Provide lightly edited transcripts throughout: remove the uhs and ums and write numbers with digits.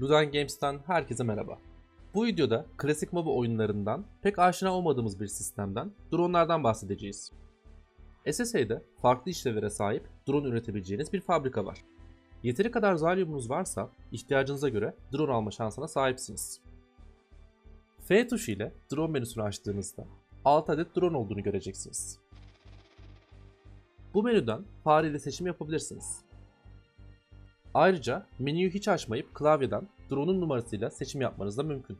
Ludan Games'ten herkese merhaba. Bu videoda klasik MOBA oyunlarından pek aşina olmadığımız bir sistemden, dronelardan bahsedeceğiz. SSA'de farklı işlevlere sahip drone üretebileceğiniz bir fabrika var. Yeteri kadar zalyumunuz varsa ihtiyacınıza göre drone alma şansına sahipsiniz. F tuşu ile drone menüsünü açtığınızda 6 adet drone olduğunu göreceksiniz. Bu menüden fare ile seçim yapabilirsiniz. Ayrıca menüyü hiç açmayıp klavyeden drone'un numarasıyla seçim yapmanız da mümkün.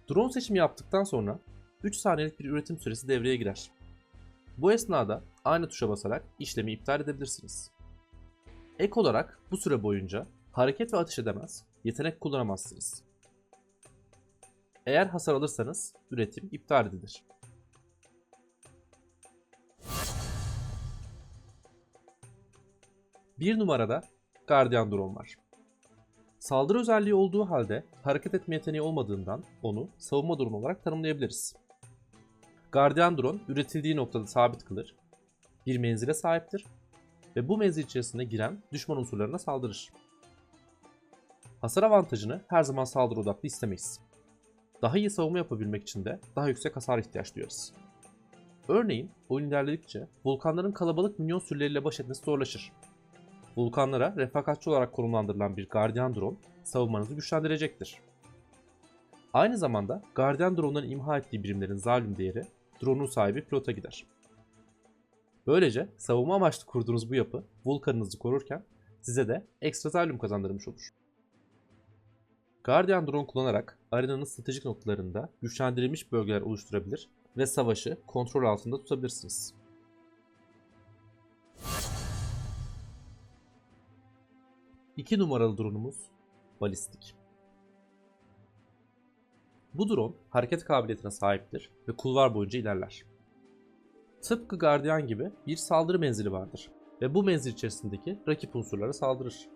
Drone seçimi yaptıktan sonra 3 saniyelik bir üretim süresi devreye girer. Bu esnada aynı tuşa basarak işlemi iptal edebilirsiniz. Ek olarak bu süre boyunca hareket ve ateş edemez, yetenek kullanamazsınız. Eğer hasar alırsanız üretim iptal edilir. Bir numarada Guardian Drone var. Saldırı özelliği olduğu halde hareket etme yeteneği olmadığından onu savunma drone olarak tanımlayabiliriz. Guardian Drone üretildiği noktada sabit kalır, bir menzile sahiptir ve bu menzil içerisine giren düşman unsurlarına saldırır. Hasar avantajını her zaman saldırı odaklı istemeyiz. Daha iyi savunma yapabilmek için de daha yüksek hasar ihtiyaç duyarız. Örneğin oyun ilerledikçe vulkanların kalabalık minyon sürüleriyle baş etmesi zorlaşır. Vulkanlara refakatçi olarak konumlandırılan bir Guardian Drone savunmanızı güçlendirecektir. Aynı zamanda Guardian Drone'ların imha ettiği birimlerin zalim değeri drone'un sahibi pilota gider. Böylece savunma amaçlı kurduğunuz bu yapı vulkanınızı korurken size de ekstra zalim kazandırmış olur. Guardian Drone kullanarak arenanın stratejik noktalarında güçlendirilmiş bölgeler oluşturabilir ve savaşı kontrol altında tutabilirsiniz. İki numaralı drone'umuz Balistik. Bu drone hareket kabiliyetine sahiptir ve kulvar boyunca ilerler. Tıpkı Guardian gibi bir saldırı menzili vardır ve bu menzil içerisindeki rakip unsurlara saldırır.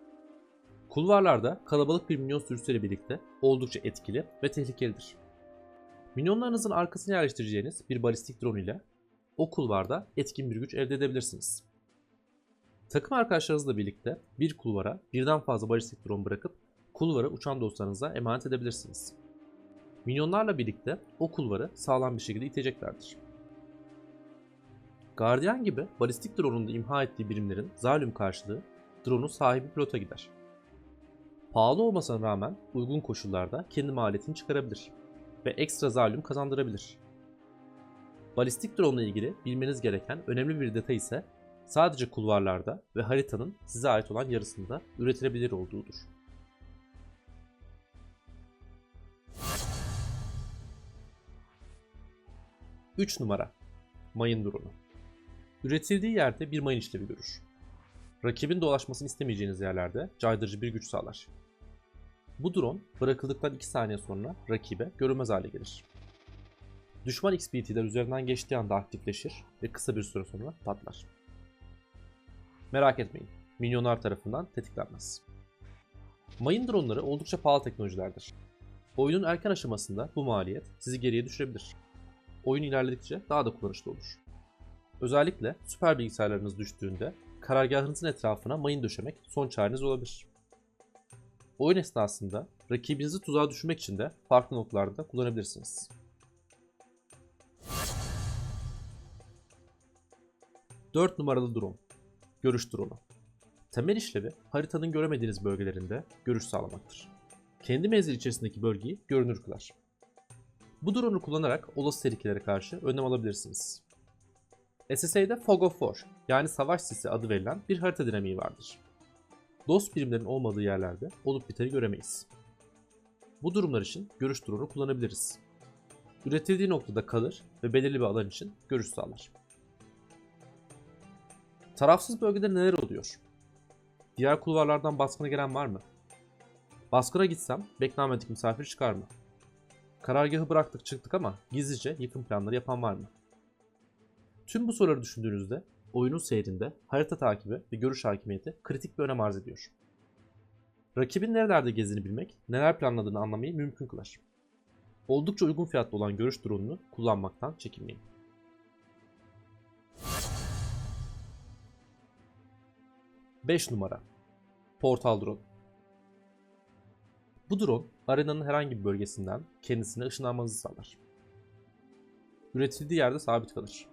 Kulvarlarda kalabalık bir minyon sürüsüyle birlikte oldukça etkili ve tehlikelidir. Minyonlarınızın arkasına yerleştireceğiniz bir balistik drone ile o kulvarda etkin bir güç elde edebilirsiniz. Takım arkadaşlarınızla birlikte bir kulvara birden fazla balistik drone bırakıp kulvarı uçan dostlarınıza emanet edebilirsiniz. Minyonlarla birlikte o kulvarı sağlam bir şekilde iteceklerdir. Guardian gibi balistik drone'un da imha ettiği birimlerin zalim karşılığı drone'un sahibi pilota gider. Pahalı olmasına rağmen uygun koşullarda kendi maliyetini çıkarabilir ve ekstra zalim kazandırabilir. Balistik drone ile ilgili bilmeniz gereken önemli bir detay ise sadece kulvarlarda ve haritanın size ait olan yarısında üretilebilir olduğudur. Üç numara Mayın Drone'u. Üretildiği yerde bir mayın işlevi görür. Rakibin dolaşmasını istemeyeceğiniz yerlerde caydırıcı bir güç sağlar. Bu drone bırakıldıktan 2 saniye sonra rakibe görünmez hale gelir. Düşman XPT'ler üzerinden geçtiği anda aktifleşir ve kısa bir süre sonra patlar. Merak etmeyin, minyonlar tarafından tetiklenmez. Mayın dronları oldukça pahalı teknolojilerdir. Oyunun erken aşamasında bu maliyet sizi geriye düşürebilir. Oyun ilerledikçe daha da kullanışlı olur. Özellikle süper bilgisayarlarınız düştüğünde karargahınızın etrafına mayın döşemek son çareniz olabilir. Oyun esnasında rakibinizi tuzağa düşürmek için de farklı noktalarda kullanabilirsiniz. Dört numaralı drone. Görüş drone'u. Temel işlevi haritanın göremediğiniz bölgelerinde görüş sağlamaktır. Kendi menzil içerisindeki bölgeyi görünür kılar. Bu drone'u kullanarak olası tehlikelere karşı önlem alabilirsiniz. SSA'de Fog of War yani savaş sisi adı verilen bir harita dinamiği vardır. Dost birimlerin olmadığı yerlerde olup biteni göremeyiz. Bu durumlar için görüş drone'u kullanabiliriz. Üretildiği noktada kalır ve belirli bir alan için görüş sağlar. Tarafsız bölgede neler oluyor? Diğer kulvarlardan baskına gelen var mı? Baskına gitsem beklenmedik misafir çıkar mı? Karargahı bıraktık çıktık ama gizlice yıkım planları yapan var mı? Tüm bu soruları düşündüğünüzde oyunun seyrinde harita takibi ve görüş hakimiyeti kritik bir önem arz ediyor. Rakibin nerelerde gezdiğini bilmek, neler planladığını anlamayı mümkün kılar. Oldukça uygun fiyatlı olan görüş drone'unu kullanmaktan çekinmeyin. 5 numara Portal Drone. Bu drone arenanın herhangi bir bölgesinden kendisine ışınlanmanızı sağlar. Üretildiği yerde sabit kalır.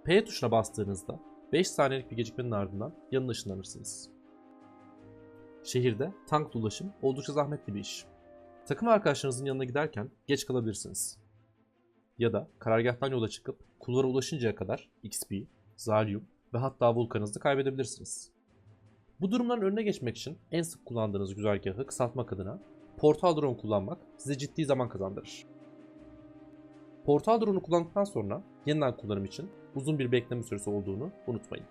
P tuşuna bastığınızda 5 saniyelik bir gecikmenin ardından yanına ışınlanırsınız. Şehirde tankla ulaşım oldukça zahmetli bir iş. Takım arkadaşlarınızın yanına giderken geç kalabilirsiniz. Ya da karargâhtan yola çıkıp kulvara ulaşıncaya kadar XP, Zalyum ve hatta Vulkan'ınızı kaybedebilirsiniz. Bu durumların önüne geçmek için en sık kullandığınız güzergahı kısaltmak adına Portal Drone kullanmak size ciddi zaman kazandırır. Portal Drone'u kullandıktan sonra yeniden kullanım için uzun bir bekleme süresi olduğunu unutmayın.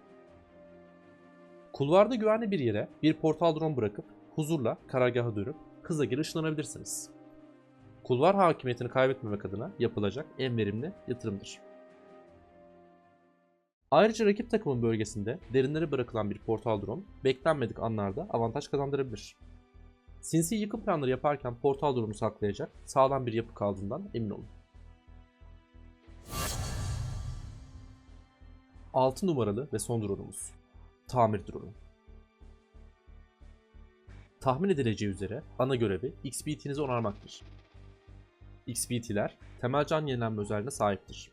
Kulvarda güvenli bir yere bir Portal Drone bırakıp huzurla karargaha dönüp hızla geri ışınlanabilirsiniz. Kulvar hakimiyetini kaybetmemek adına yapılacak en verimli yatırımdır. Ayrıca rakip takımın bölgesinde derinlere bırakılan bir Portal Drone beklenmedik anlarda avantaj kazandırabilir. Sinsi yıkım planları yaparken Portal Drone'u saklayacak sağlam bir yapı kaldığından emin olun. 6 numaralı ve son drone'umuz. Tamir drone'u. Tahmin edileceği üzere ana görevi XP'nizi onarmaktır. XP'ler temel can yenilenme özelliğine sahiptir.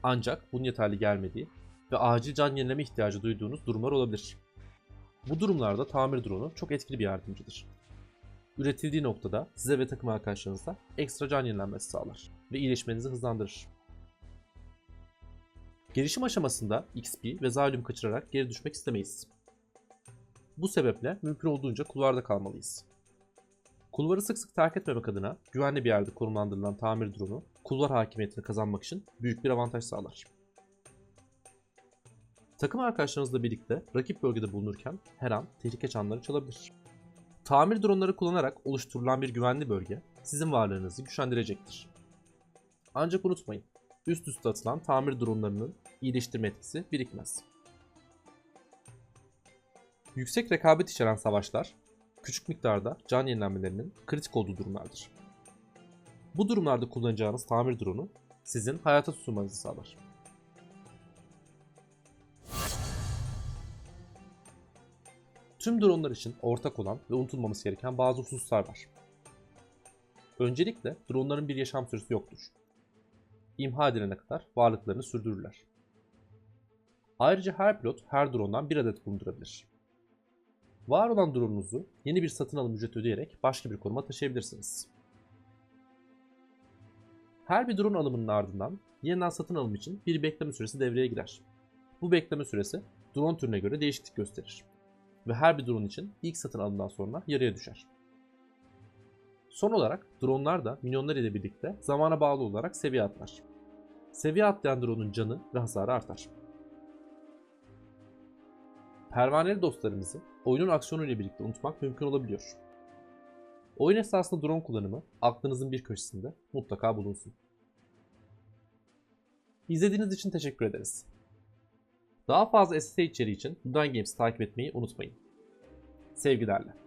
Ancak bunun yeterli gelmediği ve acil can yenileme ihtiyacı duyduğunuz durumlar olabilir. Bu durumlarda tamir drone'u çok etkili bir yardımcıdır. Üretildiği noktada size ve takım arkadaşlarınıza ekstra can yenilenmesi sağlar ve iyileşmenizi hızlandırır. Gelişim aşamasında XP ve Zalyum kaçırarak geri düşmek istemeyiz. Bu sebeple mümkün olduğunca kulvarda kalmalıyız. Kulvarı sık sık terk etmemek adına güvenli bir yerde konumlandırılan tamir drone'u kulvar hakimiyetini kazanmak için büyük bir avantaj sağlar. Takım arkadaşlarınızla birlikte rakip bölgede bulunurken her an tehlike çanları çalabilir. Tamir drone'ları kullanarak oluşturulan bir güvenli bölge sizin varlığınızı güçlendirecektir. Ancak unutmayın, üst üste atılan tamir drone'larının iyileştirme etkisi birikmez. Yüksek rekabet içeren savaşlar, küçük miktarda can yenilenmelerinin kritik olduğu durumlardır. Bu durumlarda kullanacağınız tamir drone'u sizin hayata tutunmanızı sağlar. Tüm drone'lar için ortak olan ve unutulmaması gereken bazı hususlar var. Öncelikle drone'ların bir yaşam süresi yoktur. İmha edilene kadar varlıklarını sürdürürler. Ayrıca her pilot her drone'dan bir adet bulundurabilir. Var olan drone'unuzu yeni bir satın alım ücreti ödeyerek başka bir konuma taşıyabilirsiniz. Her bir drone alımının ardından yeniden satın alım için bir bekleme süresi devreye girer. Bu bekleme süresi drone türüne göre değişiklik gösterir. Ve her bir drone için ilk satın alımdan sonra yarıya düşer. Son olarak dronelar da minyonlar ile birlikte zamana bağlı olarak seviye atlar. Seviye atlayan drone'un canı ve hasarı artar. Pervaneli dostlarımızı oyunun aksiyonu ile birlikte unutmak mümkün olabiliyor. Oyun esnasında drone kullanımı aklınızın bir köşesinde mutlaka bulunsun. İzlediğiniz için teşekkür ederiz. Daha fazla SSD içeriği için Ludan Games'i takip etmeyi unutmayın. Sevgilerle.